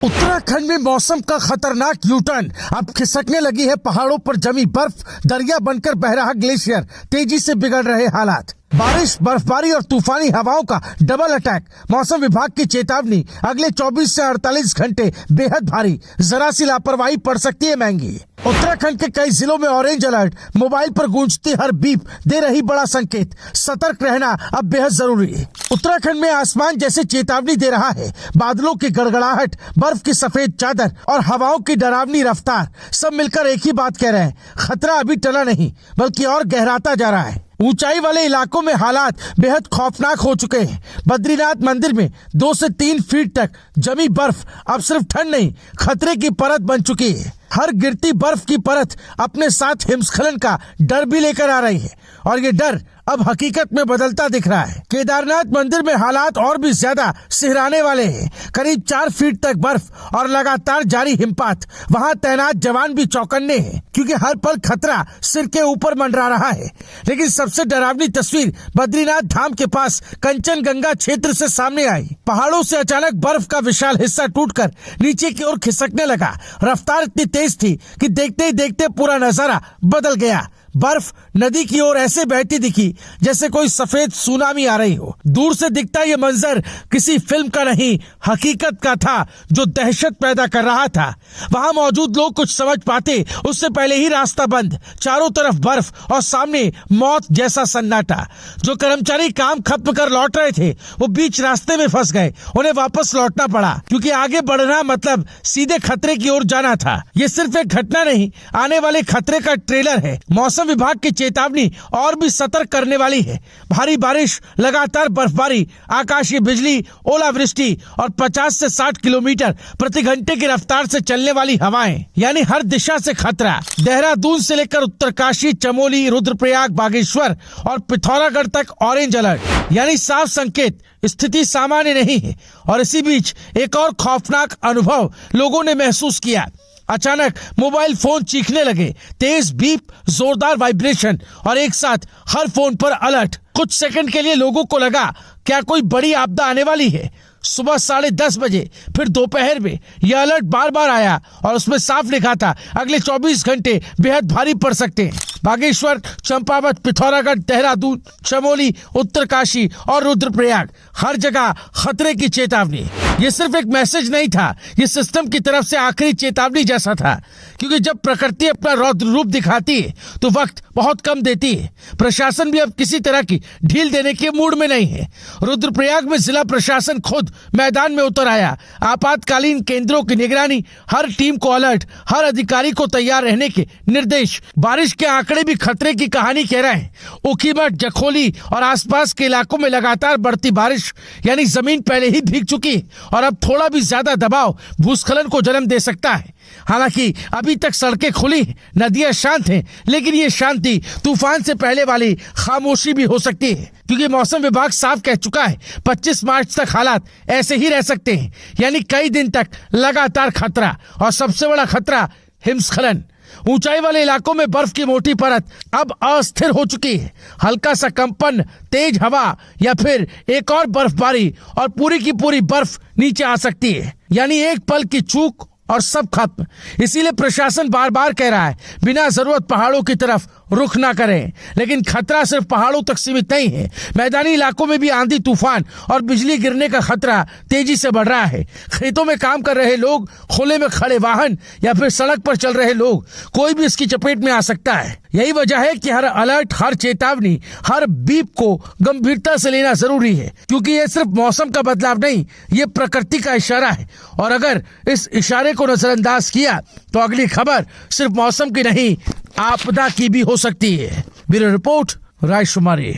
उत्तराखंड में मौसम का खतरनाक यूटर्न। अब खिसकने लगी है पहाड़ों पर जमी बर्फ, दरिया बनकर बह रहा ग्लेशियर, तेजी से बिगड़ रहे हालात। बारिश, बर्फबारी और तूफानी हवाओं का डबल अटैक। मौसम विभाग की चेतावनी, अगले 24 से 48 घंटे बेहद भारी, जरा सी लापरवाही पड़ सकती है महंगी। उत्तराखंड के कई जिलों में ऑरेंज अलर्ट। मोबाइल पर गूंजती हर बीप दे रही बड़ा संकेत। सतर्क रहना अब बेहद जरूरी। उत्तराखंड में आसमान जैसे चेतावनी दे रहा है। बादलों की गड़गड़ाहट, बर्फ की सफेद चादर और हवाओं की डरावनी रफ्तार सब मिलकर एक ही बात कह रहे हैं, खतरा अभी टला नहीं बल्कि और गहराता जा रहा है। ऊंचाई वाले इलाकों में हालात बेहद खौफनाक हो चुके हैं। बद्रीनाथ मंदिर में 2 से 3 फीट तक जमी बर्फ अब सिर्फ ठंड नहीं, खतरे की परत बन चुकी है। हर गिरती बर्फ की परत अपने साथ हिमस्खलन का डर भी लेकर आ रही है और ये डर अब हकीकत में बदलता दिख रहा है। केदारनाथ मंदिर में हालात और भी ज्यादा सिहराने वाले हैं। करीब 4 फीट तक बर्फ और लगातार जारी हिमपात। वहां तैनात जवान भी चौकन्ने हैं क्योंकि हर पल खतरा सिर के ऊपर मंडरा रहा है। लेकिन सबसे डरावनी तस्वीर बद्रीनाथ धाम के पास कंचनगंगा क्षेत्र से सामने आई। पहाड़ों से अचानक बर्फ का विशाल हिस्सा टूटकर नीचे की ओर खिसकने लगा। रफ्तार इतनी तेज थी कि देखते ही देखते पूरा नजारा बदल गया। बर्फ नदी की ओर ऐसे बहती दिखी जैसे कोई सफेद सुनामी आ रही हो। दूर से दिखता ये मंजर किसी फिल्म का नहीं, हकीकत का था जो दहशत पैदा कर रहा था। वहां मौजूद लोग कुछ समझ पाते उससे पहले ही रास्ता बंद, चारों तरफ बर्फ और सामने मौत जैसा सन्नाटा। जो कर्मचारी काम खत्म कर लौट रहे थे वो बीच रास्ते में फंस गए। उन्हें वापस लौटना पड़ा क्योंकि आगे बढ़ना मतलब सीधे खतरे की ओर जाना था। ये सिर्फ एक घटना नहीं, आने वाले खतरे का ट्रेलर है। मौसम विभाग की चेतावनी और भी सतर्क करने वाली है। भारी बारिश, लगातार बर्फबारी, आकाशीय बिजली, ओलावृष्टि और 50 से 60 किलोमीटर प्रति घंटे की रफ्तार से चलने वाली हवाएं, यानी हर दिशा से खतरा। देहरादून से लेकर उत्तरकाशी, चमोली, रुद्रप्रयाग, बागेश्वर और पिथौरागढ़ तक ऑरेंज अलर्ट, यानी साफ संकेत स्थिति सामान्य नहीं है। और इसी बीच एक और खौफनाक अनुभव लोगों ने महसूस किया। अचानक मोबाइल फोन चीखने लगे, तेज बीप, जोरदार वाइब्रेशन और एक साथ हर फोन पर अलर्ट। कुछ सेकंड के लिए लोगों को लगा क्या कोई बड़ी आपदा आने वाली है। सुबह 10:30 बजे फिर दोपहर में यह अलर्ट बार बार आया और उसमें साफ लिखा था अगले 24 घंटे बेहद भारी पड़ सकते हैं। बागेश्वर, चंपावत, पिथौरागढ़, देहरादून, चमोली, उत्तरकाशी और रुद्रप्रयाग, हर जगह खतरे की चेतावनी। ये सिर्फ एक मैसेज नहीं था, ये सिस्टम की तरफ से आखिरी चेतावनी जैसा था। क्योंकि जब प्रकृति अपना रौद्र रूप दिखाती है तो वक्त बहुत कम देती है। प्रशासन भी अब किसी तरह की ढील देने के मूड में नहीं है। रुद्रप्रयाग में जिला प्रशासन खुद मैदान में उतर आया। आपातकालीन केंद्रों की निगरानी, हर टीम को अलर्ट, हर अधिकारी को तैयार रहने के निर्देश। बारिश के आंकड़े भी खतरे की कहानी कह रहे हैं। ऊखीमठ, जखोली और आसपास के इलाकों में लगातार बढ़ती बारिश, यानी जमीन पहले ही भीग चुकी है और अब थोड़ा भी ज्यादा दबाव भूस्खलन को जन्म दे सकता है। हालांकि अभी तक सड़कें खुली, नदियां शांत हैं, लेकिन ये शांति तूफान से पहले वाली खामोशी भी हो सकती है। क्योंकि मौसम विभाग साफ कह चुका है 25 मार्च तक हालात ऐसे ही रह सकते हैं, यानी कई दिन तक लगातार खतरा। और सबसे बड़ा खतरा हिमस्खलन। ऊंचाई वाले इलाकों में बर्फ की मोटी परत अब अस्थिर हो चुकी है। हल्का सा कंपन, तेज हवा या फिर एक और बर्फबारी और पूरी की पूरी बर्फ नीचे आ सकती है, यानी एक पल की चूक और सब खत्म। इसीलिए प्रशासन बार बार कह रहा है बिना जरूरत पहाड़ों की तरफ रुख ना करें। लेकिन खतरा सिर्फ पहाड़ों तक सीमित नहीं है। मैदानी इलाकों में भी आंधी, तूफान और बिजली गिरने का खतरा तेजी से बढ़ रहा है। खेतों में काम कर रहे लोग, खुले में खड़े वाहन या फिर सड़क पर चल रहे लोग, कोई भी इसकी चपेट में आ सकता है। यही वजह है कि हर अलर्ट, हर चेतावनी, हर बीप को गंभीरता से लेना जरूरी है। क्योंकि ये सिर्फ मौसम का बदलाव नहीं, ये प्रकृति का इशारा है। और अगर इस इशारे को नजरअंदाज किया तो अगली खबर सिर्फ मौसम की नहीं, आपदा की भी हो सकती है। ब्यूरो रिपोर्ट, राजकुमारी।